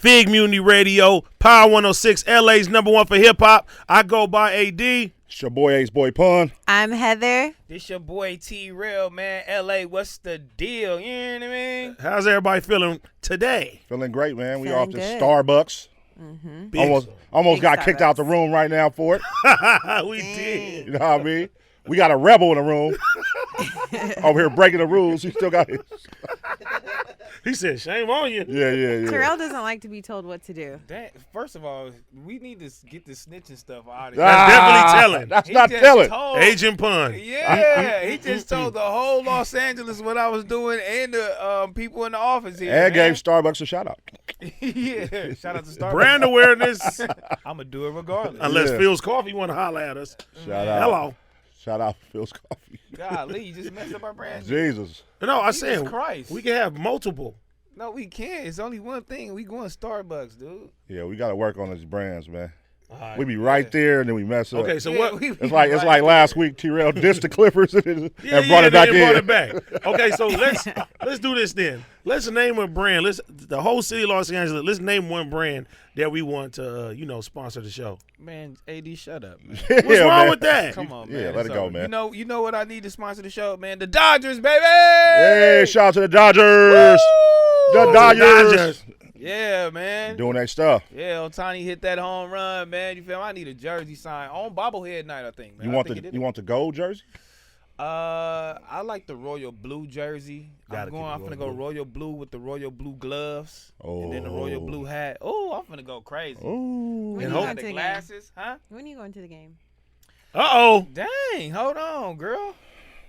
Figgmunity Radio, Power 106, LA's #1 for hip-hop. I go by AD. It's your boy Ace Boy Pun. I'm Heather. This your boy T-Real, man. LA, what's the deal? You know what I mean? How's everybody feeling today? Feeling great, man. We Feeling off to good. Starbucks. Almost Big got kicked Starbucks. out the room right now for it. We did. You know what I mean? We got a rebel in the room. Over here breaking the rules. He still got it. He said, shame on you. Yeah. Terrell doesn't like to be told what to do. First of all, we need to get the snitching stuff out of here. That's definitely telling. That's He not just telling. told- Agent Pun. Yeah, he just told the whole Los Angeles what I was doing and the people in the office here. And man. gave Starbucks a shout out. Yeah, shout out to Starbucks. Brand awareness. I'm going to do it regardless. Unless Yeah. Phil's Coffee want to holler at us. Shout out. Hello. Shout out for Phil's Coffee. Golly, you just messed up our brand. Jesus. No, I Jesus said Christ. we can have multiple. No, we can't. It's only one thing. We going Starbucks, dude. Yeah, we got to work on these brands, man. All right. We be right there and then we mess up. Okay, so Yeah, what? we It's like last week, T-Rail dissed the Clippers and Yeah, brought it back and in. brought it back. Okay, so let's do this then. Let's name a brand. The whole city of Los Angeles. Let's name one brand that we want to sponsor the show. Man, AD, shut up, man. What's Yeah, wrong man. with that? Come on, Yeah, man. let It's it go, over. man. You know what I need to sponsor the show, man? The Dodgers, baby. Hey, shout out to the Dodgers. The Woo! Dodgers. Yeah, man. Doing that stuff. Yeah, Otani hit that home run, man. You feel me? I need a jersey sign on bobblehead night, I think, man. You I want think he the did you it. want the gold jersey? I like the royal blue jersey. Gotta keep it I'm gonna go royal blue. royal blue with the royal blue gloves, and then the Oh. royal blue hat. Oh, I'm gonna go crazy. Ooh. When And you hope- going Got to the the game? glasses, huh? When are you going to the game? Uh-oh. Dang, hold on, girl.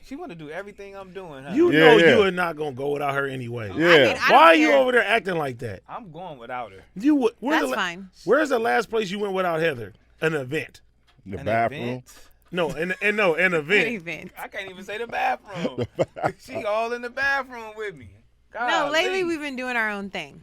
She want to do everything I'm doing, huh? You Yeah, know yeah. you are not going to go without her anyway. Yeah. I mean, I Why don't are you care. over there acting like that? I'm going without her. That's fine. Where's the last place you went without Heather? An event. The An bathroom. event? No, an An event. event. I can't even say the bathroom. She all in the bathroom with me. No, Golly. lately we've been doing our own thing.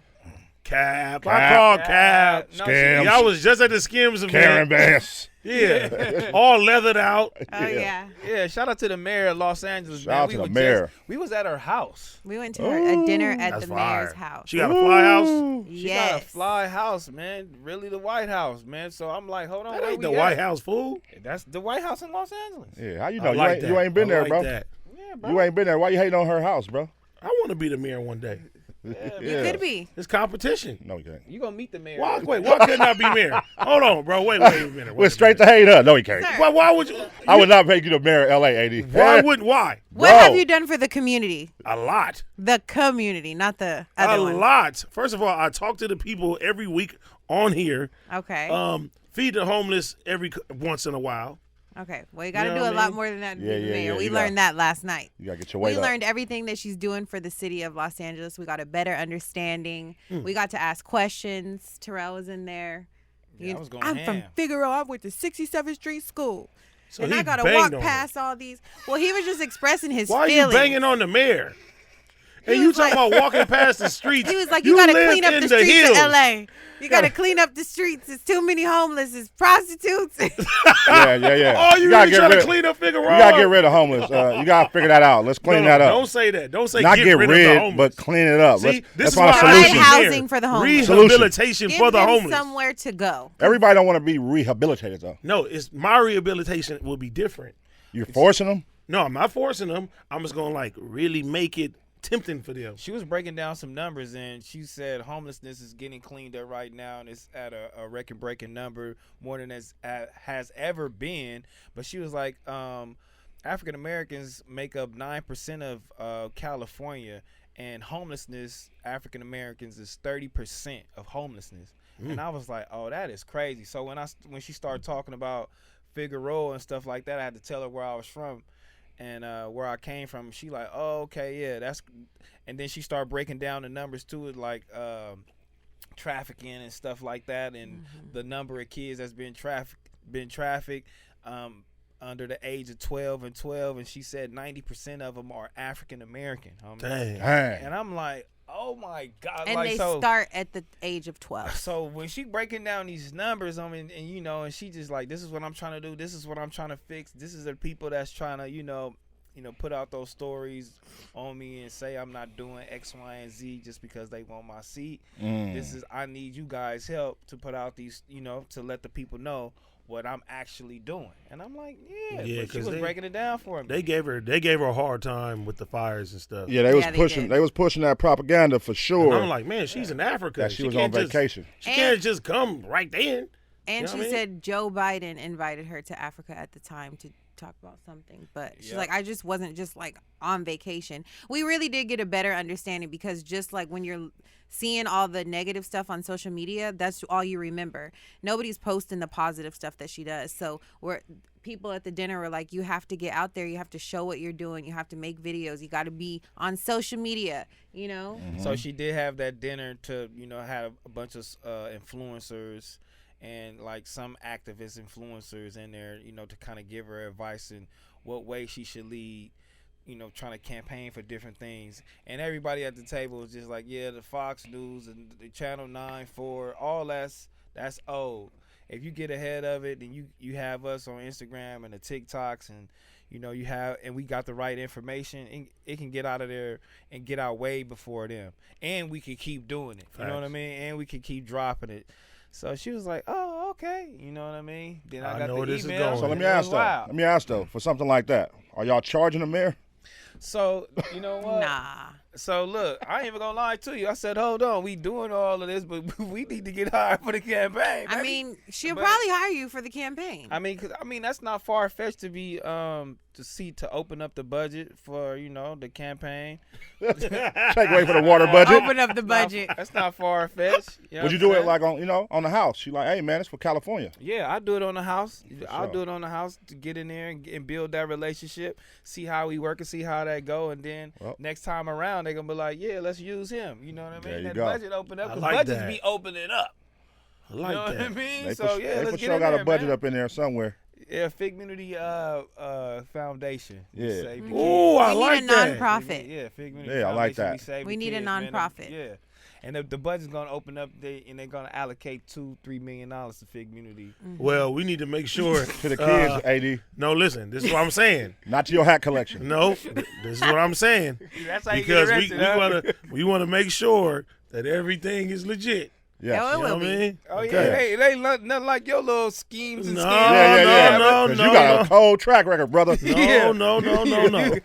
Cap. Cap. I called Cap. No, Scam. Y'all was just at the Skims event. Karen Bass. Yeah. All leathered out. Oh, yeah. Yeah, shout out to the mayor of Los Angeles, Shout man. out We to the was mayor. we was at her house. We went to a dinner at That's the fire. mayor's house. She got a fly house? She Yes. got a fly house, man. Really the White House, man. So I'm like, hold on, That where ain't we the at? White House, fool. That's the White House in Los Angeles. Yeah, how you I know? like You ain't been I there, like bro. that. Yeah, bro. You ain't been there. Why you hating on her house, bro? I want to be the mayor one day. Yeah. Could be. It's competition. No, you can't. You gonna meet the mayor? Why couldn't I be mayor? Hold on, bro. Wait a minute. We're straight to hate her. No, he can't. Sir. Why would you? I would not make you the mayor of LA, AD. Why wouldn't? Why? What Bro. have you done for the community? A lot. The community, not the other A one. lot. First of all, I talk to the people every week on here. Okay. Feed the homeless once in a while. Okay. Well, you got to You know do a what I lot mean? more than that to Yeah, be the yeah, mayor. yeah, We you learned that last night. You gotta get your We weight up. learned everything that she's doing for the city of Los Angeles. We got a better understanding. Hmm. We got to ask questions. Terrell was in there. Yeah, I was going I'm ham. from Figueroa. I went to 67th Street School. So and he I got to banged walk on her. past all these. Well, he was just expressing his Why are you feelings. banging on the mayor? And you was talking like- about walking past the streets. He was like, you got to live clean up in the streets hills. of L.A. You got to clean up the streets. There's too many homeless. There's prostitutes. Yeah. Oh, you gotta really get trying to rid- clean up Figueroa? You gotta get rid of homeless. You gotta figure that out. Let's clean No, that up. Don't say that. Don't say Not get rid of the rid, homeless. but clean it up. See, Let's this is find a why I Provide solution. am housing here. for the homeless. Rehabilitation Give for the them homeless. somewhere to go. Everybody don't want to be rehabilitated though. No, it's my rehabilitation will be different. You're forcing them. No, I'm not forcing them. I'm just gonna like really make it tempting for them. She was breaking down some numbers, and she said homelessness is getting cleaned up right now, and it's at a record-breaking number, more than it has ever been. But she was like, African Americans make up 9% of California, and homelessness, African Americans, is 30% of homelessness. And I was like, oh, that is crazy. So when she started talking about Figueroa and stuff like that, I had to tell her where I was from. And where I came from, she like, oh, okay, yeah, that's. And then she started breaking down the numbers to it, like trafficking and stuff like that, and the number of kids that's been trafficked under the age of 12, and she said 90% of them are African American. Dang. And I'm like, oh my God! And like, they so, start at the age of 12. So when she breaking down these numbers, I mean, and she just like, this is what I'm trying to do. This is what I'm trying to fix. This is the people that's trying to, put out those stories on me and say I'm not doing X, Y, and Z just because they want my seat. I need you guys' help to put out these, to let the people know what I'm actually doing. And I'm like, but she was breaking it down for me. They gave her a hard time with the fires and stuff. Yeah, they was pushing that propaganda for sure. And I'm like, man, she's in Africa. That she was on vacation. She can't just come right then. And she said Joe Biden invited her to Africa at the time to talk about something, but she's like, I just wasn't just like on vacation. We really did get a better understanding, because just like when you're seeing all the negative stuff on social media, that's all you remember. Nobody's posting the positive stuff that she does. So people at the dinner were like, you have to get out there, you have to show what you're doing, you have to make videos, you got to be on social media, So she did have that dinner to have a bunch of influencers and like some activist influencers in there, to kind of give her advice in what way she should lead, trying to campaign for different things. And everybody at the table was just like, yeah, the Fox News and the Channel 9, 4, all that's old. If you get ahead of it, then you have us on Instagram and the TikToks, and and we got the right information, and it can get out of there and get out way before them, and we can keep doing it. You know what I mean? And we can keep dropping it. So she was like, "Oh, okay," you know what I mean. Then I got know where the this is email. going. So let me ask though, for something like that, are y'all charging the mayor? So you know what? Nah. So look, I ain't even gonna lie to you. I said, hold on, we doing all of this, but we need to get hired for the campaign. I mean, she'll probably hire you for the campaign. I mean, that's not far fetched to be to open up the budget for the campaign. Take away for the water budget. Open up the budget. That's not far fetched. Would you do it like on the house? She like, hey man, it's for California. Yeah, I do it on the house. I'll sure. do it on the house to get in there and build that relationship, see how we work and see how that go, and then next time around they're gonna be like, yeah, let's use him. You know what I mean? There you That go. budget open up. I Because like budgets that. be opening up. I like You know that. what I mean? They So for let's sure get in got there, a budget man. up in there somewhere. Yeah, Figgmunity Foundation. Yeah. Save the Ooh, I We like need a that. nonprofit. Yeah, Figgmunity. Yeah, I like Foundation, that. save We the need a kids, man. nonprofit. Yeah. And the budget's gonna open up, and they're gonna allocate $2-3 million to Figgmunity. Well, we need to make sure To the kids, AD, No, listen. This is what I'm saying. not to your hat collection. No, this is what I'm saying. That's how you Because get arrested, we want to make sure that everything is legit. Yes. Oh, it You know will what I be. mean? Oh yeah, Okay. it ain't nothing like your little schemes and No, schemes. Yeah. no, 'Cause no, you got no. a cold track record, brother. No.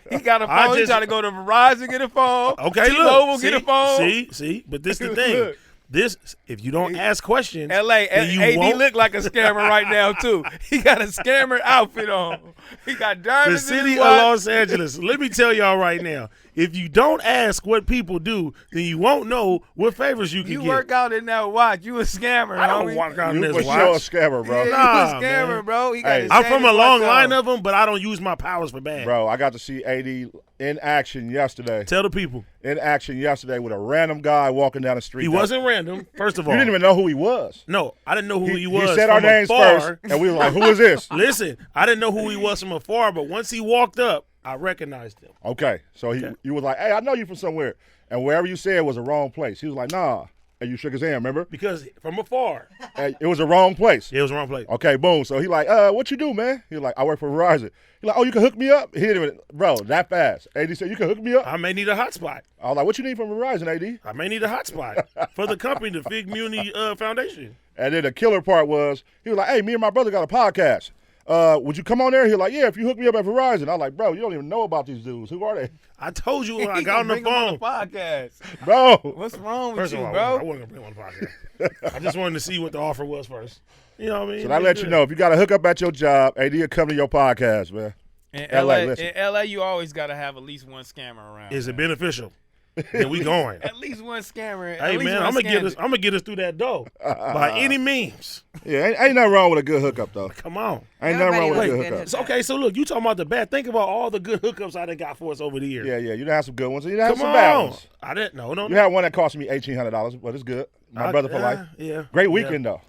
He got a I phone. He just- trying to go to Verizon, get a phone. Okay, T-Mobile, look. get a phone. See, but this the thing. Look. This, if you don't ask questions, LA, then you AD won't. look like a scammer right now too. He got a scammer outfit on. He got The diamonds in city his of watch. Los Angeles. Let me tell y'all right now. If you don't ask what people do, then you won't know what favors you can You get. work out in that watch. You a scammer. I don't homie. walk out in You this for sure a watch. scammer, bro. Yeah, Nah, you a scammer, man. bro. He got Hey. his I'm from a Sanders long watch line on. of them, but I don't use my powers for bad. Bro, I got to see AD in action yesterday. Tell the people. In action yesterday with a random guy walking down the street. He wasn't random, first of all. You didn't even know who he was. No, I didn't know who he was. He said from our names afar. first, and we were like, who is this? Listen, I didn't know who he was from afar, but once he walked up, I recognized him. Okay, so you was like, hey, I know you from somewhere. And wherever you said was the wrong place. He was like, nah. And you shook his hand, remember? Because from afar, And it was the wrong place. it was the wrong place. Okay, boom. So he like, what you do, man? He like, I work for Verizon. He like, oh, you can hook me up? He didn't even, bro, that fast. AD said, you can hook me up? I may need a hotspot. I was like, what you need from Verizon, AD? I may need a hotspot for the company, the Figgmunity Foundation. And then the killer part was, he was like, hey, me and my brother got a podcast. Would you come on there? He was like, yeah, if you hook me up at Verizon. I was like, bro, you don't even know about these dudes. Who are they? I told you when I He got on the gonna bring him phone. on the podcast. Bro. What's wrong with First of you, all, bro? I wasn't going to bring on the podcast. I just wanted to see what the offer was first. You know what I mean? So that let you know, if you got to hook up at your job, AD will come to your podcast, man. In LA, LA, listen. in LA, you always got to have at least one scammer around. Is it man. beneficial? Then we going. At least one scammer. Hey man, I'm gonna get us through that door by any means. Yeah, ain't nothing wrong with a good hookup, though. Come on. Ain't nothing wrong with a Everybody good loves good hookup. So, okay, so look, you talking about the bad. Think about all the good hookups I done got for us over the years. Yeah, you done have some good ones. You done have Come some bad on. ones. I didn't. No. You had one that cost me $1,800, but it's good. My brother for life. Yeah. Great weekend, though.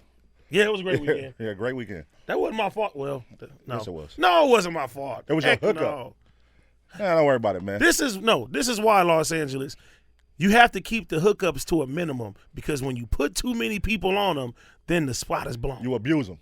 Yeah, it was a great weekend. Yeah, great weekend. That wasn't my fault. Well, no. Yes, it was. No, it wasn't my fault. It was your Heck hookup. No. Nah, don't worry about it, man. This is why Los Angeles, you have to keep the hookups to a minimum because when you put too many people on them, then the spot is blown. You abuse them.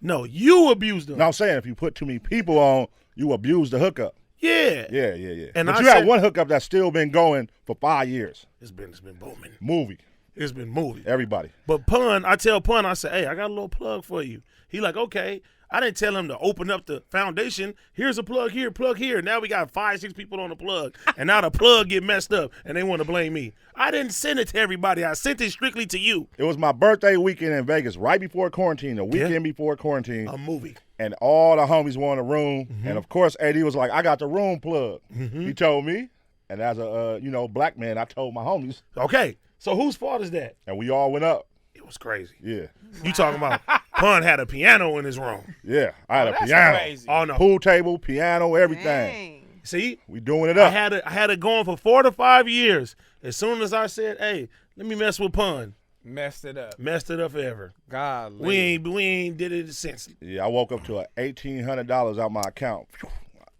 No, you abuse them. No, I'm saying if you put too many people on, you abuse the hookup. Yeah. Yeah. And but I you said- had one hookup that's still been going for 5 years. It's been booming. Movie. It's been moving. Everybody. But Pun, I tell Pun, I say, hey, I got a little plug for you. He like, okay. I didn't tell him to open up the foundation. Here's a plug here, plug here. Now we got 5, 6 people on the plug. And now the plug get messed up and they want to blame me. I didn't send it to everybody. I sent it strictly to you. It was my birthday weekend in Vegas, right before quarantine, the weekend before quarantine. A movie. And all the homies were in the room. And, of course, AD was like, I got the room plug. He told me. And as a, black man, I told my homies. Okay. So whose fault is that? And we all went up. It was crazy. Yeah. You talking about Pun had a piano in his room. Yeah. I had a That's piano. crazy. Oh, no. Pool table, piano, everything. Dang. See? We doing it I up. had it going for 4 to 5 years. As soon as I said, hey, let me mess with Pun, Messed it up. messed it up forever. God. We ain't did it since. Yeah, I woke up to $1,800 out my account.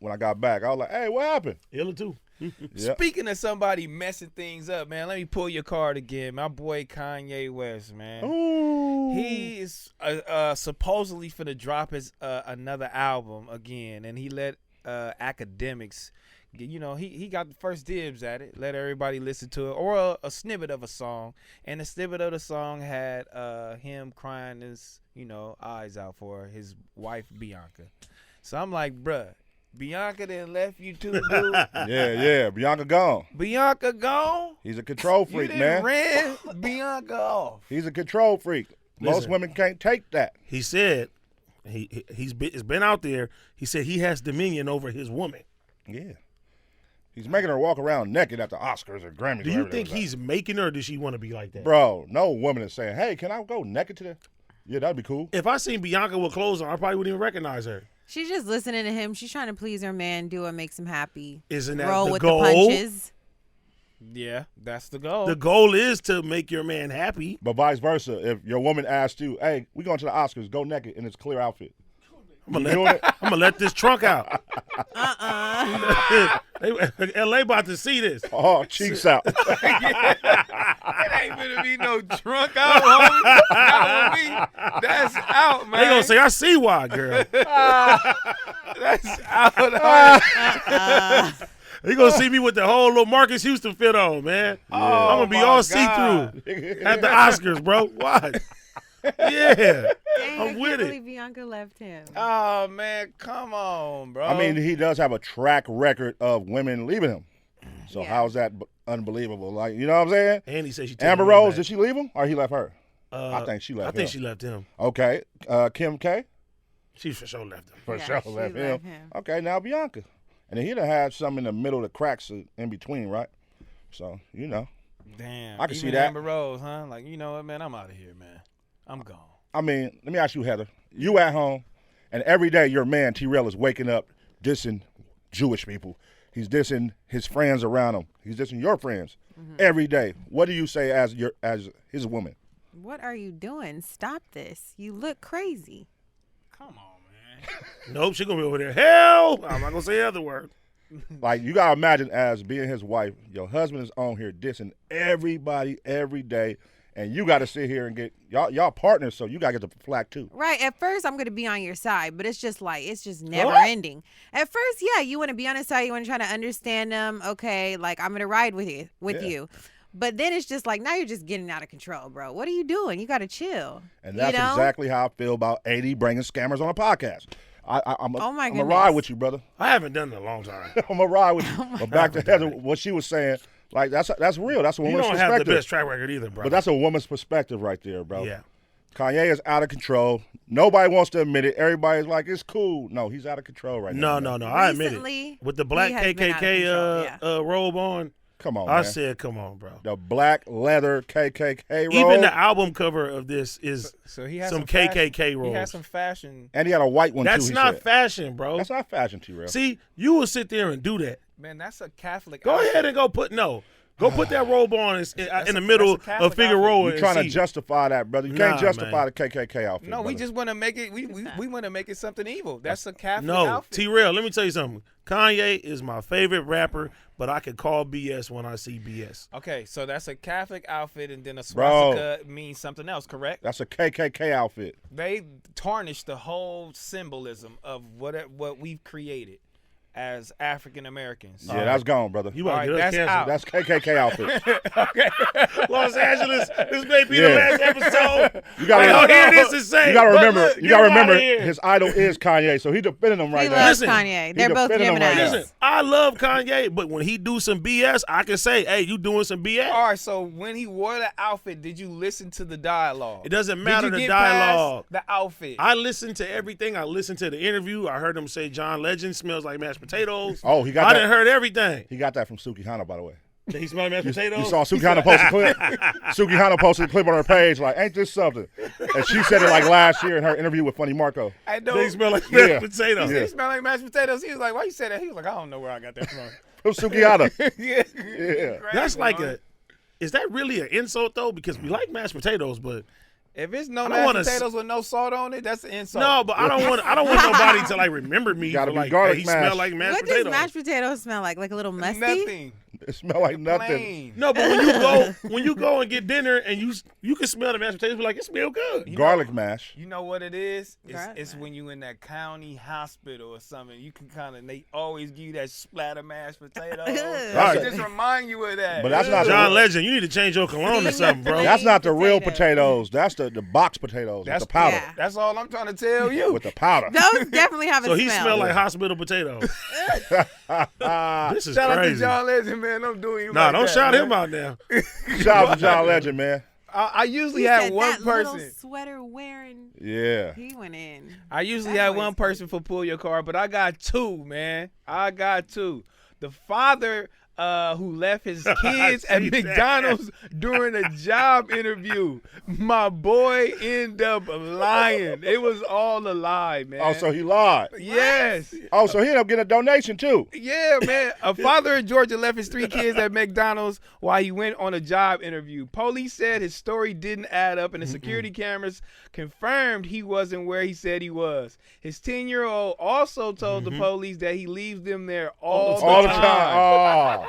When I got back, I was like, hey, what happened? Illa too. Yeah. Speaking of somebody messing things up, man, let me pull your card again. My boy Kanye West, man. Ooh. He is supposedly finna drop his another album again, and he let academics, he got the first dibs at it. Let everybody listen to it, or a snippet of a song, and the snippet of the song had him crying his eyes out for his wife Bianca. So I'm like, bruh, Bianca done left you too, dude. Yeah. Bianca gone. Bianca gone. He's a control You freak, done man. ran Bianca off. He's a control freak. Most Listen. women can't take that. He said it's been out there. He said he has dominion over his woman. Yeah. He's making her walk around naked at the Oscars or Grammys. Do or you whatever think it was he's making her, or does she want to be like that? at. Bro, no woman is saying, hey, can I go naked today? Yeah, that'd be cool. If I seen Bianca with clothes on, I probably wouldn't even recognize her. She's just listening to him. She's trying to please her man, do what makes him happy. Isn't that Roll the with goal? the punches. Yeah, that's the goal. The goal is to make your man happy. But vice versa, if your woman asked you, hey, we going to the Oscars, go naked in this clear outfit. I'm You doing it? gonna let this trunk out. LA about to see this. Oh, cheeks out. It ain't gonna be no drunk out, homie. Not with me. That's out, man. They gonna say, I see why, girl. That's out, homie. They gonna see me with the whole little Marcus Houston fit on, man. I'm gonna be my all see God. through at the Oscars, bro. What? Yeah, Dang, I'm I with can't it. believe Bianca left him. Oh man, come on, bro. I mean, he does have a track record of women leaving him. So Yeah. how's that unbelievable? Like, you know what I'm saying? And he said she took Amber him Rose, back. did she leave him or he left her? I think she left I think him. she left him. Okay. Kim K? She for sure left him. For Yeah, sure she left left him. him. Okay, now Bianca. And then he'd have had some in the middle of the cracks in between, right? So, Damn. I can even see that. Amber Rose, huh? Like, you know what, man? I'm out of here, man. I'm gone. I mean, let me ask you, Heather. You at home, and every day your man, T-Rail, is waking up dissing Jewish people. He's dissing his friends around him. He's dissing your friends every day. What do you say as his woman? What are you doing? Stop this. You look crazy. Come on, man. Nope, she gonna be over there. Hell, I'm not gonna say the other word. Like, you got to imagine as being his wife, your husband is on here dissing everybody every day, and you got to sit here and get, y'all partners, so you got to get the flack too. Right. At first, I'm going to be on your side, but it's just never ending. At first, yeah, you want to be on his side. You want to try to understand them. Okay, like, I'm going to ride with you. But then it's just like, now you're just getting out of control, bro. What are you doing? You got to chill. And that's you know? exactly how I feel about AD bringing scammers on a podcast. I'm Oh, my I'm goodness. a ride with you, brother. I haven't done it in a long time. I'm a ride with you. But back to Heather, what she was saying, like, that's real. That's a You woman's don't have the perspective. best track record either, bro. But that's a woman's perspective right there, bro. Yeah. Kanye is out of control. Nobody wants to admit it. Everybody's like, it's cool. No, he's out of control right now. No. man. I admit Recently, it. With the black he has been out of KKK control, robe on, Come on, I man. said, come on, bro. The black leather KKK robe. Even the album cover of this is So he has some fashion- KKK He robes. has some fashion. And he had a white one, That's too, he not said. fashion, bro. That's not fashion, T-Rail. See, you will sit there and do that. Man, that's a Catholic. Go outfit. ahead and go put that robe on in the a- middle that's a Catholic of Figueroa. You're and trying to see. justify that, brother. You Nah, can't justify man. the KKK outfit. No, we brother. just want to make it. We want to make it something evil. That's a Catholic No, outfit. T-Rail, let me tell you something. Kanye is my favorite rapper, but I can call BS when I see BS. Okay, so that's a Catholic outfit, and then a Bro. swastika means something else, correct? That's a KKK outfit. They tarnish the whole symbolism of what we've created as African Americans. Yeah, that's gone, brother. You about to All right, get us that's canceled. That's KKK outfit. Okay. Los Angeles, this may be Yeah. the last episode. You gotta, They don't hear this and say, you gotta but remember. look, You get gotta him outta remember. here. His idol is Kanye, so he defending him right He now. loves Listen, Kanye. They're both defending him right Geminis. now. Listen, I love Kanye, but when he do some BS, I can say, hey, you doing some BS. All right, so when he wore the outfit, did you listen to the dialogue? It doesn't matter Did you the get past dialogue. the outfit. I listened to everything. I listened to the interview. I heard him say John Legend smells like mashed potatoes. Oh, he got I that. done heard everything. He got that from Suki Hana, by the way. Did he smell like mashed potatoes? You saw Suki Hana post a clip. Suki Hana posted a clip on her page like, ain't this something? And she said it like last year in her interview with Funny Marco. I know. Did he smell like Yeah. mashed potatoes? Yeah. He smelled like mashed potatoes. He was like, why you say that? He was like, I don't know where I got that from. From Suki Hana. Yeah. Yeah. That's Crazy, like man. is that really an insult though? Because we like mashed potatoes, but If it's no I don't mashed wanna potatoes with no salt on it, that's an insult. no, but I don't want nobody to like remember me Gotta for be like, garlic hey, he mash. smell like mashed What does potatoes. mashed potatoes smell like? Like a little musty? Nothing. It smell like nothing. Plain. No, but when you go and get dinner and you can smell the mashed potatoes, be like, it smell good. Garlic mash. You know what it is? Garlic It's mash. when you in that county hospital or something. You can kind of, they always give you that splatter mashed potato. Ugh. They just remind you of that. But that's not John the, Legend, you need to change your cologne or something, bro. that's not the real Potatoes. potatoes. That's the box potatoes That's with the powder. Yeah. That's all I'm trying to tell you. With the powder. Those definitely have a So smell. he smell like hospital potatoes. This is Shout out to crazy. John Legend, man. Don't do you Nah, like don't that, shout man. him out now. Shout out to John Legend, man. I usually He had said one that little person. sweater wearing. Yeah. He went in. I usually That had boy one is person for pull your car, but I got two, man. I got two. The father who left his kids at see that. McDonald's during a job interview. My boy ended up lying. It was all a lie, man. Oh, so he lied. Yes. Oh, so he ended up getting a donation too. Yeah, man. A father in Georgia left his 3 kids at McDonald's while he went on a job interview. Police said his story didn't add up, and the security cameras confirmed he wasn't where he said he was. His 10-year-old also told the police that he leaves them there all All the time. Oh.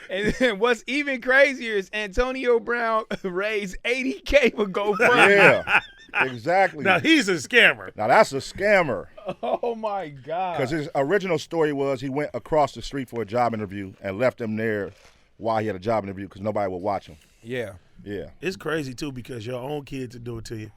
And then what's even crazier is Antonio Brown raised $80K for GoFundMe. Yeah. Exactly. Now he's a scammer. Now that's a scammer. Oh my God. Because his original story was he went across the street for a job interview and left them there while he had a job interview because nobody would watch him. Yeah. Yeah. It's crazy too because your own kids will do it to you.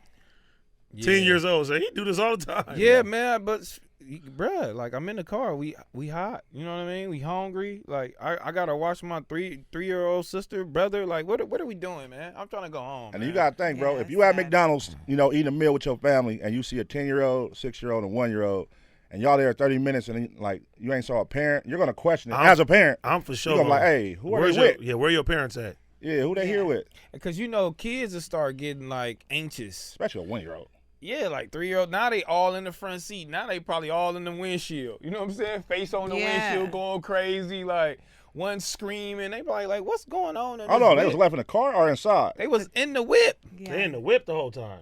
Yeah. 10 years old, so he do this all the time. Yeah, man, but bruh, like I'm in the car, we hot, you know what I mean? We hungry. Like I gotta watch my three-year-old sister, brother. Like what are we doing, man? I'm trying to go home. And man. you got to think, bro, Yeah, if you at sad. McDonald's, eating a meal with your family and you see a 10-year-old, 6-year-old, and 1-year-old, and y'all there 30 minutes and like you ain't saw a parent, you're going to question it. As a parent, I'm for sure. you're going to be like, hey, who are where's they your, with? yeah, where your parents at? Yeah, who they here with? Because kids will start getting like anxious. Especially a 1-year-old. Yeah, like 3-year-old. Now they all in the front seat. Now they probably all in the windshield. You know what I'm saying? Face on the Yeah. windshield, going crazy. Like one screaming. They probably like, what's going on? In Oh, this no, they whip? was left in the car or inside? They was in the whip. Yeah. They in the whip the whole time.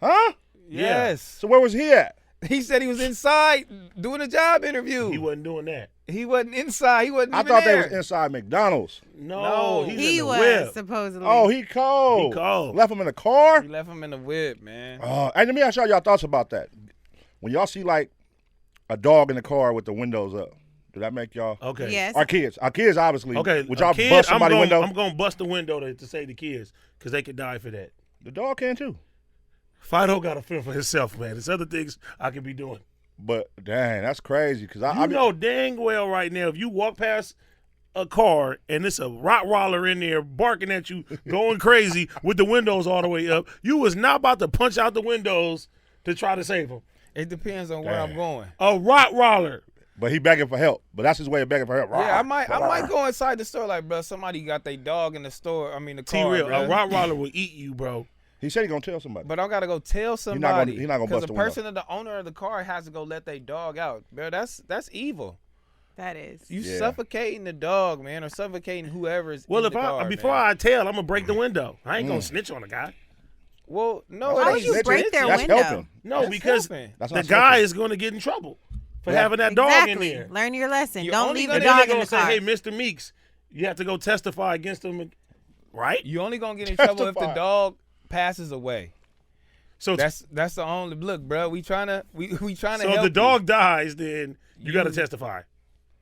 Huh? Yes. So where was he at? He said he was inside doing a job interview. He wasn't doing that. He wasn't inside. He wasn't I even thought there. they was inside McDonald's. No, No. he's He in the was whip. supposedly. Oh, he cold. He cold. Left him in the car? He left him in the whip, man. And let me ask y'all thoughts about that. When y'all see like a dog in the car with the windows up, do that make y'all? Okay. Yes. Our kids obviously. Okay. Would a y'all kid, bust somebody's I'm window? I'm gonna bust the window to save the kids because they could die for that. The dog can too. Fido got to feel for himself, man. There's other things I could be doing. But dang, that's crazy. Cause You know dang well right now if you walk past a car and it's a Rottweiler in there barking at you, going crazy with the windows all the way up, you was not about to punch out the windows to try to save him. It depends on where I'm going. A Rottweiler. But he begging for help. But that's his way of begging for help. Yeah, I might go inside the store like, bro, somebody got their dog in the store. I mean, the car, T-Real, a bruh. Rottweiler will eat you, bro. He said he gonna tell somebody. But I gotta go tell not somebody. gonna- he not gonna Because bust the the window. person, the owner of the car, has to go let their dog out, bro. That's evil. That is. You Yeah. suffocating the dog, man, or suffocating whoever is. Well, in the car, before man. I tell, I'm gonna break the window. I ain't gonna snitch on the guy. Well, no, Why it would ain't you Snitching. break their That's window? helping. No, That's because helping. That's the not guy snitching. is gonna get in trouble for Yeah. having that dog in Exactly. there. Learn your lesson. You Don't only leave the gonna- And then dog they in gonna the say, car. "Hey, Mr. Meeks, you have to go testify against him," right? You only gonna get in trouble if the Testify. dog passes away. So, That's the only look, bro. We trying to so help if the you. dog dies, then you got to testify.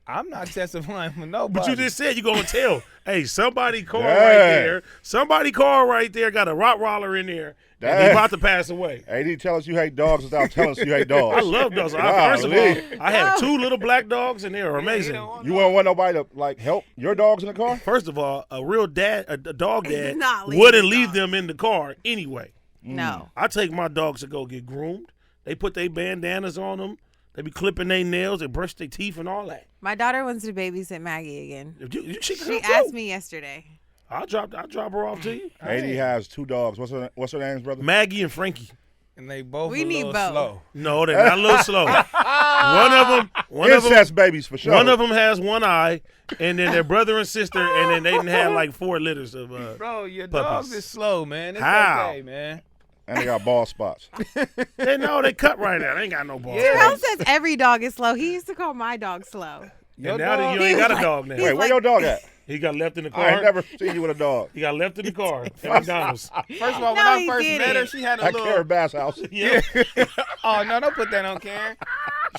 I'm not testifying for nobody. But you just said you're going to tell. Hey, somebody car Yeah. right there. Somebody car right there got a Rottweiler in there. And Dang. he about to pass away. AD, tell us you hate dogs without telling us you hate dogs. I love dogs. First of all, Golly. I have 2 little black dogs, and they are amazing. You wouldn't want nobody to like help your dogs in the car? First of all, a real dad, a dog dad, not leaving wouldn't the leave dog. them in the car anyway. No. I take my dogs to go get groomed. They put their bandanas on them. They be clipping their nails. They brush their teeth and all that. My daughter wants to babysit Maggie again. She She asked me yesterday. I'll drop her off to you. AD has 2 dogs. What's her names, brother? Maggie and Frankie. And they both We a need little both. slow. No, they're not a little slow. One of them, Incest babies for sure. one of them has one eye, and then their brother and sister, and then they didn't have like 4 litters of. Bro, your Puppies. dogs is slow, man. It's How? okay, man. And they got bald spots. They cut right now. They ain't got no balls. Terrell says every dog is slow. He used to call my dog slow. And now that you ain't got a dog now. Wait, where your dog at? He got left in the I ain't car. never seen you with a dog. He got left in the car at McDonald's. First of all, when No, I he first met her, didn't. she had a At little. Karen Bass house. Yeah. Oh, no, don't put that on Karen.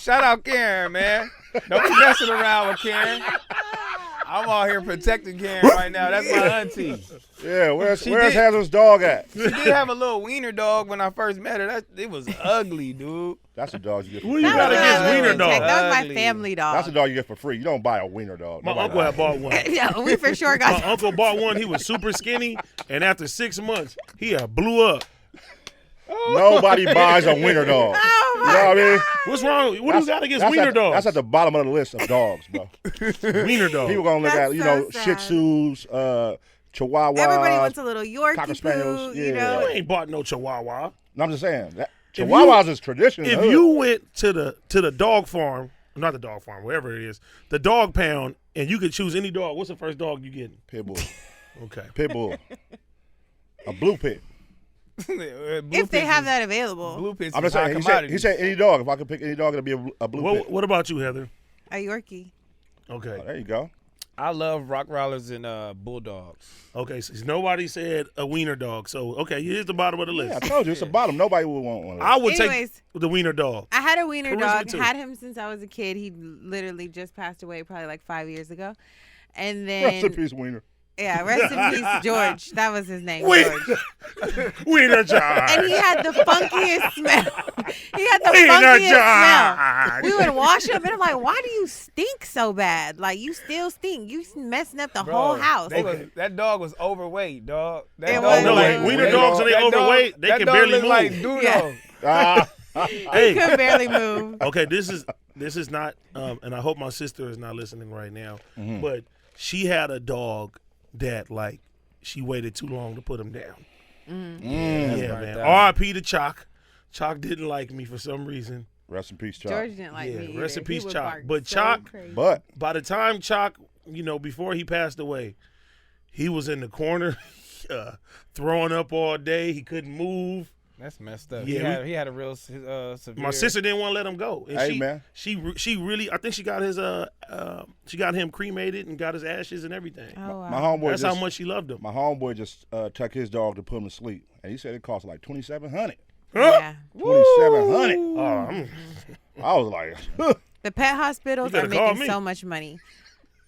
Shout out Karen, man. Don't be messing around with Karen. I'm out here protecting Karen right now. That's my auntie. Yeah, where's She where's did. Hazel's dog at? She did have a little wiener dog when I first met her. It was ugly, dude. That's a dog you get for What free. you got was against not wiener really dogs? tech. That was my Ugly. family dog. That's a dog you get for free. You don't buy a wiener dog. My Nobody uncle had does. bought one. Yeah, we for sure My got. uncle bought one. He was super skinny, and after 6 months, he blew up. Nobody buys a wiener dog. Oh You know what I mean? What's wrong? What do you got against That's wiener at, dogs? That's at the bottom of the list of dogs, bro. Wiener dogs. People gonna look That's at, you so know, Shih sad. Tzus, Chihuahuas. Everybody wants a little Yorkie Cocker poo, Spaniels, you yeah. know. You ain't bought no Chihuahua. No, I'm just saying. you- Chihuahuas is tradition. in the If hood. you went to the dog farm, not the dog farm, wherever it is, the dog pound, and you could choose any dog, what's the first dog you getting? Pitbull, Okay. Pitbull, a blue pit. If they have that available. Blue pits I'm is just high saying. commodities. He said any dog. If I could pick any dog, it'd be a blue pit. What about you, Heather? A Yorkie. Okay. Oh, there you go. I love Rottweilers and bulldogs. Okay, so nobody said a wiener dog. So, okay, here's the bottom of the list. Yeah, I told you it's the bottom. Nobody would want one. Of those. I would Anyways. take the wiener dog. I had a wiener Charisma dog. too. Had him since I was a kid. He literally just passed away probably like 5 years ago. And Rest in then, peace, wiener. yeah, rest in peace, George. That was his name, Wiener George. Wiener George. And he had the funkiest smell. He had the Wiener funkiest smell. George. We would wash him, and I'm like, why do you stink so bad? Like, you still stink. You messing up the whole house. That dog was overweight, dog. That It dog was. No, Like, wait, wiener that dogs, are they that dog- overweight? They that can dog barely look move. like Dudo. Yeah. Ah, Hey, Could barely move. okay, this is not, and I hope my sister is not listening right now, but she had a dog that, like, she waited too long to put him down. Yeah, right man. there. R.I.P. to Chalk. Chalk didn't like me for some reason. rest in peace, Chuck. George didn't like Yeah, me either. rest in He peace, would Chalk. bark But so Chalk- crazy. But By the time Chalk, before he passed away, he was in the corner throwing up all day. He couldn't move. That's messed up. Yeah, He had a real severe. My sister didn't want to let him go. And Hey, man. she really, I think she got his she got him cremated and got his ashes and everything. Oh, wow. my homeboy That's just how much she loved him. my homeboy just took his dog to put him to sleep, and he said it cost like $2,700. Yeah. $2,700. Oh, I was like, The pet hospitals You are better call making me. so much money.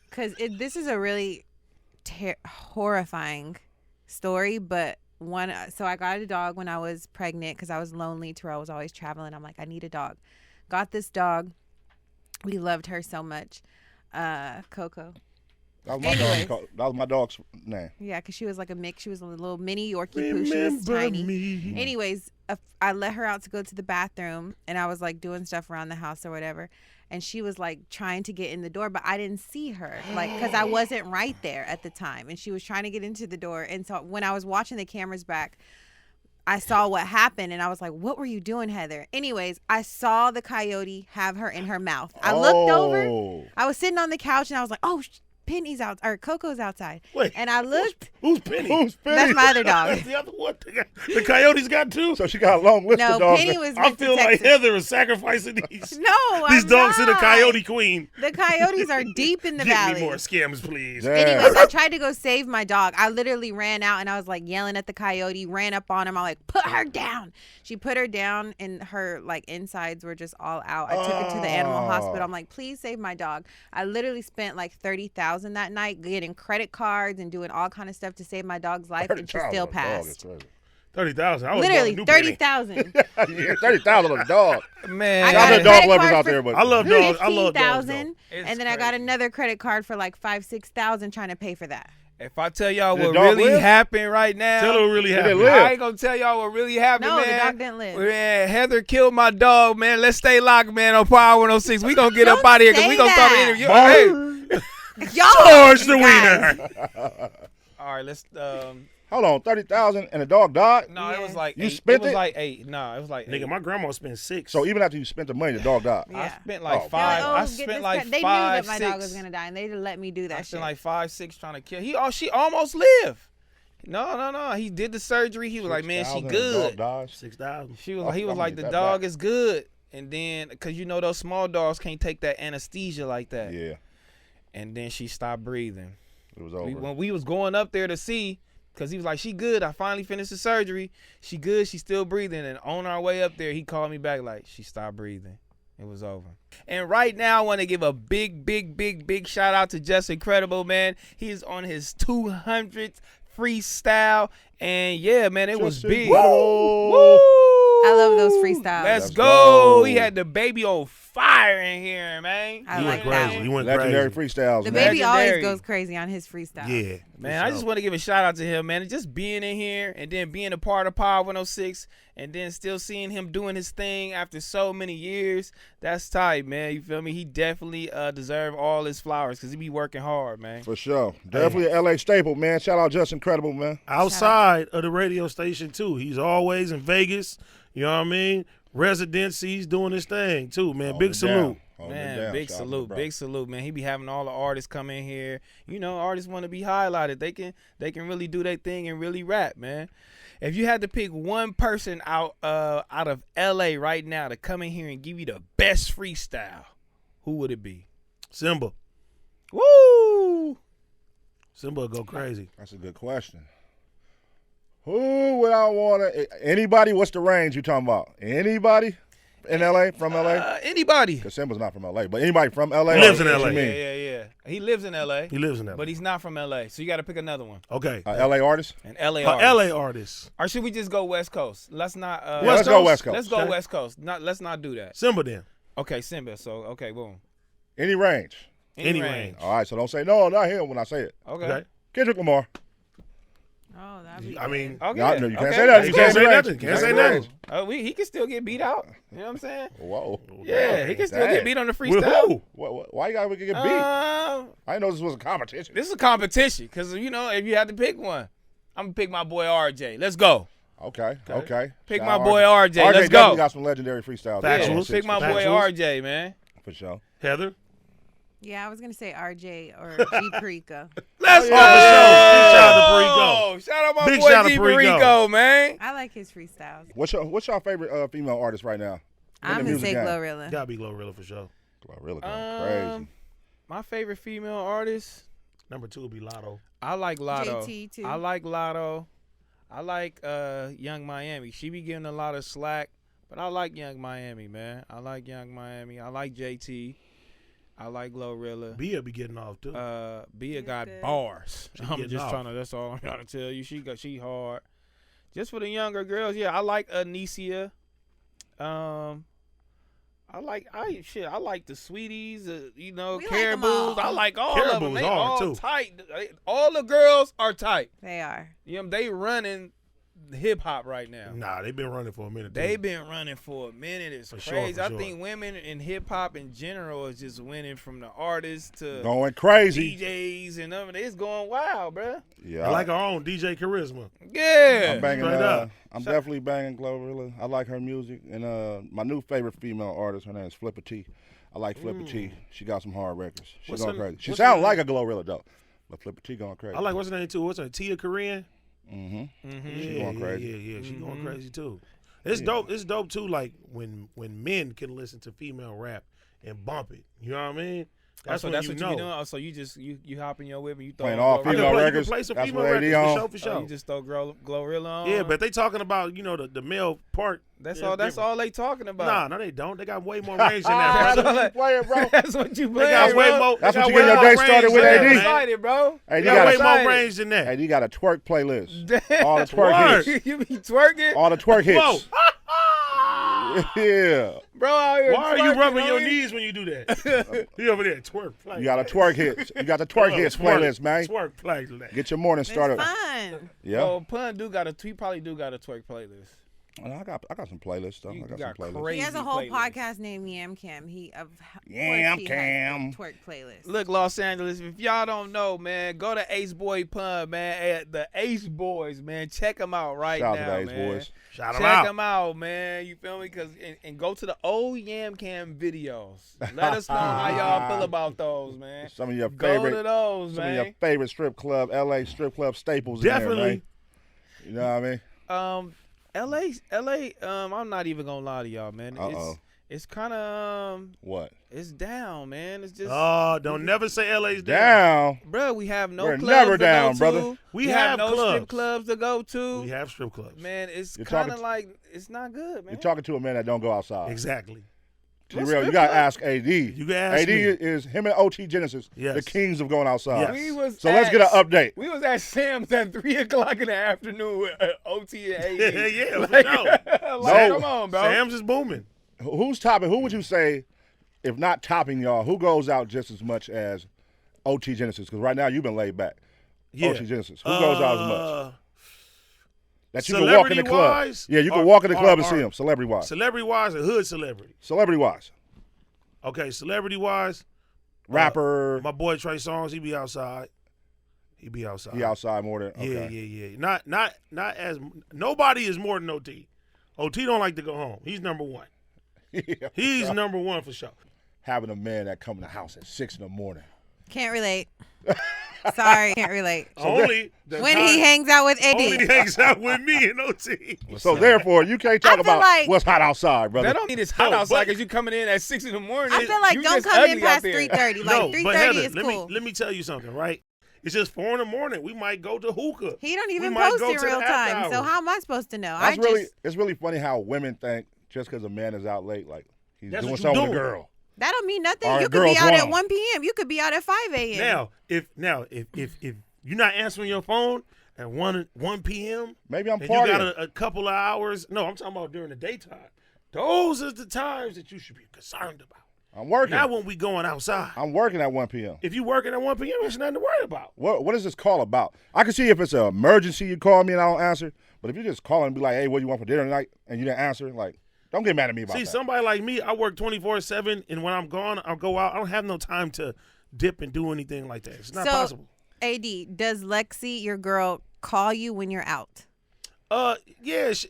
Because this is a really horrifying story, but so I got a dog when I was pregnant because I was lonely. Terrell was always traveling. I'm like, I need a dog. Got this dog. We loved her so much. Coco. that was my Anyways. dog. That was my dog's name. Yeah, because she was like a mix. She was a little mini Yorkie poo. She was tiny. me. Anyways, I let her out to go to the bathroom, and I was like doing stuff around the house or whatever. And she was like trying to get in the door, but I didn't see her, like, because I wasn't right there at the time. And she was trying to get into the door. And so when I was watching the cameras back, I saw what happened, and I was like, what were you doing, Heather? Anyways, I saw the coyote have her in her mouth. I looked over. Oh. I was sitting on the couch, and I was like, oh, Penny's out or Coco's outside. Wait, And I looked. Who's Penny? Who's Penny? That's my other dog. That's the other one. The Coyotes got two. So she got a long list No, of dogs. Penny was. I meant to feel like Texas. Heather is sacrificing these No, these I'm dogs to the not. Coyote Queen. The coyotes are deep in the Give valley. me more Skims, please. Damn. Anyways, I tried to go save my dog. I literally ran out and I was like yelling at the coyote, ran up on him. I'm like, put her down. She put her down and her like insides were just all out. I took her to the animal hospital. I'm like, please save my dog. I literally spent like $30,000 that night getting credit cards and doing all kind of stuff to save my dog's life, and she still passed. 30,000. Literally $30,000. Yeah, $30,000 on a dog. Man, I Shout out got to a dog credit lovers card out for there, but I love dogs. I love dogs. though. $15,000, It's and then I got crazy. another credit card for like $5,000-$6,000 trying to pay for that. if I tell y'all Did the what dog really live? happened right now, Tell her what really Did it happened. live? I ain't gonna tell y'all what really happened, No, man. the dog didn't live. Man, Heather killed my dog, man. Let's stay locked, man, on Power 106. We gonna get up Don't out of here because say we gonna start an that. interview. Hey. Y'all, George the you guys. Wiener. All right, let's. hold on, 30,000 and a dog died. No, it was like You 8. spent it was it? like 8. No, it was like 8. Nigga, my grandma spent 6. So even after you spent the money, the dog died. Yeah. I spent like Oh, 5. They're like, oh, I get spent this like cut. They 5, knew that 6. my dog was gonna die, and they didn't let me do I that shit. spent like 5, 6 trying to kill. She almost lived. No. He did the surgery. He was like, man, she 6,000 good. Dog dies. 6,000. He was Oh, like, I'm gonna the get that dog back. is good. And then, cause you know those small dogs can't take that anesthesia like that. Yeah, And then she stopped breathing. it was over. When we was going up there to see, cause he was like, she good. I finally finished the surgery. She good. She's still breathing. And on our way up there, he called me back like, she stopped breathing. It was over. And right now, I want to give a big shout out to Just Incredible, man. He's on his 200th freestyle. And yeah, man, it was Just big. Incredible. Woo! I love those freestyles. Let's Let's go. go. He had the baby on fire in here, man. I He like went that crazy. one. He went Legendary crazy. freestyles. The man. baby always Legendary. goes crazy on his freestyle. Yeah. Man, I just want to give a shout out to him, man. And just being in here and then being a part of Power 106 and then still seeing him doing his thing after so many years. That's tight, man. You feel me? He definitely deserve all his flowers because he be working hard, man. For sure. Definitely an LA staple, man. Shout out Just Incredible, man. Outside of the radio station, too. He's always in Vegas. You know what I mean? Residencies, doing his thing, too, man. Hold Big it salute. down. Hold it Man, down. big Shout out to salute, the big salute, man. He be having all the artists come in here. You know, artists want to be highlighted. They can really do their thing and really rap, man. If you had to pick one person out of LA right now to come in here and give you the best freestyle, who would it be? Simba. Woo! Simba will go crazy. That's a good question. Who would I want to? Anybody? What's the range you talking about? Anybody in LA, from LA? Anybody. Because Simba's not from LA, but anybody from LA? He lives in What LA. you mean? Yeah. He lives in LA, He lives in that. but he's not from LA. So you got to pick another one. Okay. LA artist? An LA artist. LA artist. Or should we just go West Coast? Let's not. Yeah, let's go West Coast. Let's go Okay. West Coast. Let's not do that. Simba then. Okay, Simba. So okay, boom. Any range? Any range. All right, so don't say no, not him when I say it. Okay. Okay. Kendrick Lamar. Oh, that'd be. I mean, Okay. No, you can't okay. say that. You can't say range. nothing. Can't That's say the nothing. range. He can still get beat out. You know what I'm saying? Whoa. Yeah, he can still Dang. get beat on the with freestyle. who? Why you gotta get beat? I didn't know this was a competition. This is a competition because if you had to pick one, I'm gonna pick my boy RJ. Let's go. Okay. Pick Shout my out boy RJ. RJ Let's definitely go. got some legendary freestyles. Factuals. Pick my boy Factuals. RJ, man. For sure. Heather. Yeah, I was gonna say RJ or G Perico. Let's go. Oh, for sure. Big shout out to Perico. Shout out my Big boy shout out G to Perico. Perico, man. I like his freestyles. What's your favorite female artist right now? In I'm the gonna music say game? Glorilla. Gotta be Glorilla for sure. Glorilla going crazy. My favorite female artist. Number 2 would be Lotto. I like Lotto. JT too. I like Lotto. I like Young Miami. She be getting a lot of slack, but I like Young Miami, man. I like Young Miami. I like JT. I like Glorilla. Bia be getting off too. Bia got good. bars. She I'm getting just off. trying to. That's all I'm trying to tell you. She hard. Just for the younger girls, yeah. I like Anicia. I like the Sweeties. We like 'em Caribous. all. I like all of them. Caribou's They hard, all too. tight. All the girls are tight. They are. You know, they running hip hop right now. Nah, they've been running for a minute. They've too. been running for a minute. It's For sure, crazy. for I sure. think women in hip hop in general is just winning from the artists to Going crazy. DJs and everything. It's going wild, bruh. Yeah. I like our own DJ Charisma. Yeah. I'm banging. Straight up. I'm definitely banging Glorilla. I like her music, and my new favorite female artist, her name is Flipper T. I I like Flipper T. She got some hard records. She's What's going her- crazy. She what's sounds her like a Glorilla though, but Flipper T going crazy. I like what's her name too. What's her Tia Korean? Mm-hmm. Yeah, She going crazy. Yeah. She going crazy too. It's dope. It's dope too. Like when men can listen to female rap and bump it. You know what I mean? That's so when that's you what know. you be doing. Oh, so you just you hop in your whip and you throw Playing on all Glorilla? I can female play, records. You can play some That's female what they records on. for sure. For sure. Oh, you just throw Glorilla on. Yeah, but they talking about the male part. that's Yeah, all. That's different. all they talking about. Nah, no, they don't. They got way more range than That's that, brother. what you playing, bro. That's what you They playing, got way bro. more. That's they what got you get way your more day started range with, than AD. that, man. Excited, bro. Hey, They you got way got more range than that. hey, you got a twerk playlist. Damn. All the twerk hits. You be twerking, All the twerk Whoa. hits. Yeah. bro. Out here Why are you twerking, rubbing your homie. knees when you do that? You over there twerk. Play. You got a twerk hits. You got the twerk hits playlist, man. Twerk playlist. Get your morning It's started. fun. Yeah. Oh, Pun he probably do got a twerk playlist. I got some playlists though. You I got got some playlists. crazy He has a whole playlist. podcast named Yam Cam. Yam Cam. Twerk playlist. Look, Los Angeles, if y'all don't know, man, go to Ace Boy Pun, man. At the Ace Boys, man. Check them out right Shout now, out to the Ace man. Boys. Shout them Check out. them out, man. You feel me? And go to the old Yam Cam videos. Let us know how y'all feel about those, man. Some of your Go to favorite, those, some of man. your favorite strip club, LA strip club staples. In there, Definitely. man. You know what I mean? LA, I'm not even gonna lie to y'all, man. Uh-oh. It's kind of What? it's down, man. It's just Oh, don't never say LA's down. Down. bro, we have no We're clubs never to down, go brother. to. We have have no clubs. strip clubs to go to. We have strip clubs. Man, it's You're kind of talking- like it's not good, man. You're talking to a man that don't go outside. Exactly. To be real, you gotta ask AD. You can ask AD me. is him and OT Genesis, Yes. the kings of going outside. Yes. So let's get an update. We was at Sam's at 3:00 in the afternoon with OT and AD. Yeah, for like, sure. like, come on, bro. Sam's is booming. Who's topping? Who would you say, if not topping y'all, who goes out just as much as OT Genesis? Because right now you've been laid back. Yeah. OT Genesis. Who goes out as much? That you can walk in the club. Celebrity-wise, Yeah, you can or- walk in the club and or- see him. Celebrity wise. Celebrity wise or hood celebrity? Celebrity wise. Okay, celebrity wise, Rapper. my boy Trey Songz, he be outside. He be outside. He outside more than. Okay. Yeah. Not as nobody is more than OT. OT don't like to go home. He's number one. Yeah. He's number one for sure. Having a man that come in the house at 6 a.m. Can't relate. Sorry, can't relate. Only the When time- he hangs out with only Eddie. hangs out with me and OT. So therefore, you can't I talk feel about like- what's hot outside, brother. That don't mean it's hot No, outside but- because you coming in at 6 a.m. I feel like You don't just come in ugly out past there. 3:30. Like No, but 3:30 Heather, is cool. let me tell you something, right? It's just 4 a.m. We might go to hookah. He don't even might post go in to the real after time. So hours. how am I supposed to know? That's it's really funny how women think just because a man is out late, like he's That's doing what you something with a doing. girl. that don't mean nothing. Or a You could be girl's out at wrong. 1 p.m. You could be out at 5 a.m. Now, if you're not answering your phone at 1 p.m. Maybe I'm and you partying. got a couple of hours, no, I'm talking about during the daytime. Those are the times that you should be concerned about. I'm working. Not when we going outside. I'm working at 1 p.m. If you working at 1 p.m., there's nothing to worry about. What is this call about? I can see if it's an emergency, you call me and I don't answer. But if you just call and be like, hey, what do you want for dinner tonight? And you didn't answer, like, don't get mad at me about See, that. somebody like me, I work 24/7, and when I'm gone, I'll go out. I don't have no time to dip and do anything like that. It's not possible. AD, does Lexi, your girl, call you when you're out? Yes,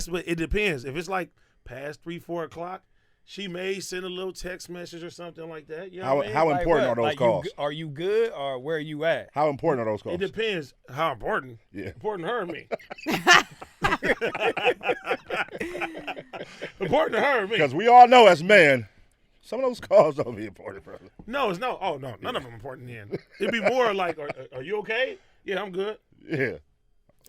but it depends. If it's like past 3-4 o'clock, she may send a little text message or something like that. You know what I mean? How Like important what? are those Like, calls? are you good or where you at? How important are those calls? It depends how important. Yeah. Important to her and me. Important to her and me. Because we all know as men, some of those calls don't be important, brother. No, it's no. Oh no, none of them important. Then it'd be more like, are you okay? Yeah, I'm good. Yeah.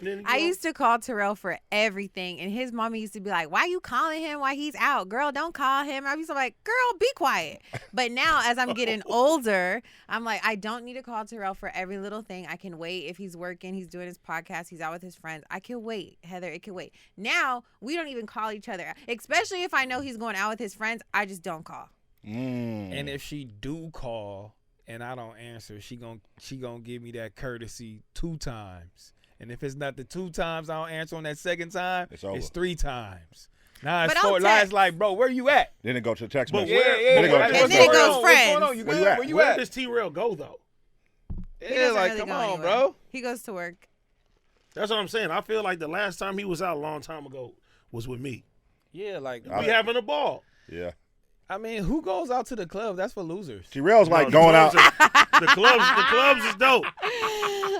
And then, I used to call Terrell for everything, and his mommy used to be like, why you calling him while he's out? Girl, don't call him. I used to be like, girl, be quiet. But now, as I'm getting older, I'm like, I don't need to call Terrell for every little thing. I can wait. If he's working, he's doing his podcast, he's out with his friends. I can wait, Heather. It can wait. Now, we don't even call each other, especially if I know he's going out with his friends. I just don't call. And if she do call and I don't answer, she gonna give me that courtesy 2 times. And if it's not the 2 times I don't answer on that second time, It's over. it's 3 times. Now it's But I'll 4. Now text. it's like, bro, where you at? Then it go to the text But message. where- Then it go to Like, text And then it message. goes What's friends. going on? You Where good? you at? Where you where at? does T-Rail go though? He Yeah, doesn't like, really come go on, anywhere. bro. He goes to work. That's what I'm saying. I feel like the last time he was out a long time ago was with me. Yeah, like, We having a ball. Yeah. I mean, who goes out to the club? That's for losers. T-Rail's like No, going out. the clubs is dope.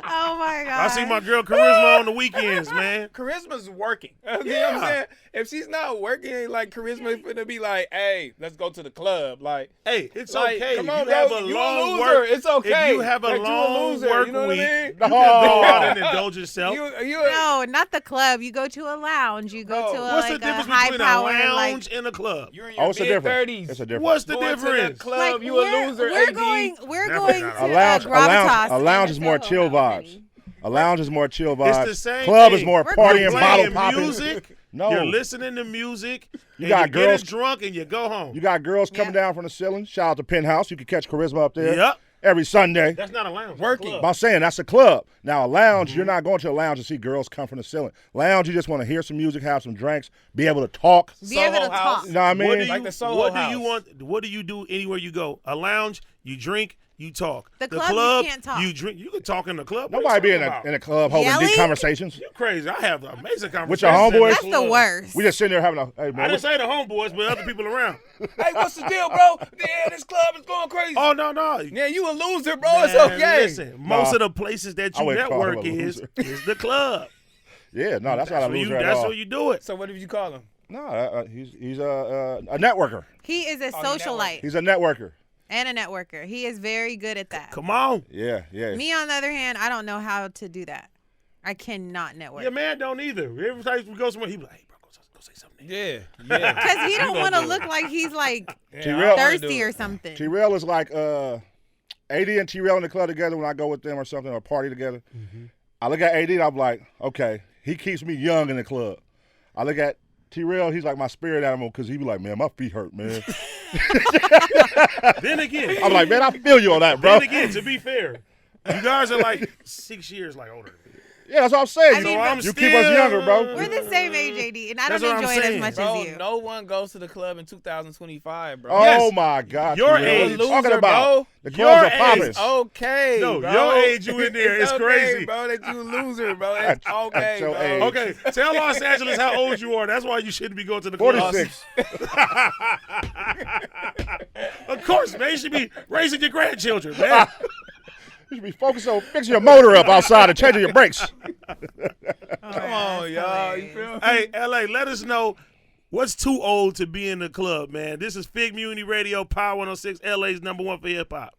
Oh my god. I see my girl Charisma on the weekends, man. Charisma's working. You know what I'm saying? If she's not working, like Charisma finna be like, hey, let's go to the club. Like, Hey, it's like, okay. come If on, you have bro, a you long loser. work. It's okay. If you have a that you long loser, work you know week, what I mean? you can go out and indulge yourself. No, not the club. You go to a lounge. You go to a, What's like the difference a high between a power lounge like. and a club? You're in your Oh, it's a difference. mid-30s. It's a difference. What's the Going to difference? the club, Like, you a loser, We're AD. going. We're Never going not. to A Gravitas. lounge is and more a chill Soho House, vibes. honey. A lounge is more chill vibes. It's the same Club thing. is more We're party not and Playing bottle popping. music. No. You're listening to music. You and got you girls- get drunk and you go home. You got girls coming Yeah. down from the ceiling. Shout out to Penthouse. You can catch Charisma up there Yep. every Sunday. That's not a lounge. Working. That's a But I'm saying that's a club. Now a lounge, Mm-hmm. you're not going to a lounge to see girls come from the ceiling. Lounge, you just want to hear some music, have some drinks, be able to talk. Be able to Soho House. talk. You know what I mean? What do you, Like the Soho what do House. you want? What do you do anywhere you go? A lounge, you drink, you talk. The club, you can't talk. You drink. You can talk in the club. What Nobody be you in talking a about? club holding Yelling? deep conversations. You crazy? I have amazing conversations. With your homeboys? That's the worst. We just sitting there having a, hey I man, didn't what's- say the homeboys, but other people around. Hey, what's the deal, bro? Yeah, this club is going crazy. Oh no. Yeah, you a loser, bro. It's Man, okay. Listen, most of the places that I you wouldn't call him network a is loser. the club. yeah, no, that's not a Where you- loser at that's all. where you do it. So what did you call him? No, he's a networker. He is a Oh, socialite He's a networker. and a networker. He is very good at that. Come on. Yeah. Me, on the other hand, I don't know how to do that. I cannot network. Your man don't either. Every time we go somewhere, he be like, "Hey, bro, go say something." Yeah. Because he don't want to look like he's like T-Rail, thirsty or something. T-Rail is like AD and T-Rail in the club together when I go with them or something or party together. I look at AD and I'm like, okay, he keeps me young in the club. I look at T-Rail, he's like my spirit animal because he be like, man, my feet hurt, man. Then again, I'm like, man, I feel you on that, bro. then again, to be fair, you guys are like 6 years like older than me. Yeah, that's what I'm saying. I mean, So I'm you keep us still- younger, bro. We're the same age, AD, and I That's don't what I'm enjoy it as saying. much Bro, as you. no one goes to the club in 2025, bro. Oh Yes. my God. Your T-Rail, age. what you talking Loser, about? bro. The Your clubs are age. popping. Okay, No, bro. your age you in there It's is okay, crazy. bro. That you a loser, bro. It's okay, That's your bro. age. Okay, tell Los Angeles how old you are. That's why you shouldn't be going to the club. 46. Of course, man. You should be raising your grandchildren, man. You should be focused on fixing your motor up outside and changing your brakes. Come on, y'all. You feel me? Hey, LA, let us know what's too old to be in the club, man. This is Figgmunity Radio, Power 106, LA's #1 for hip hop.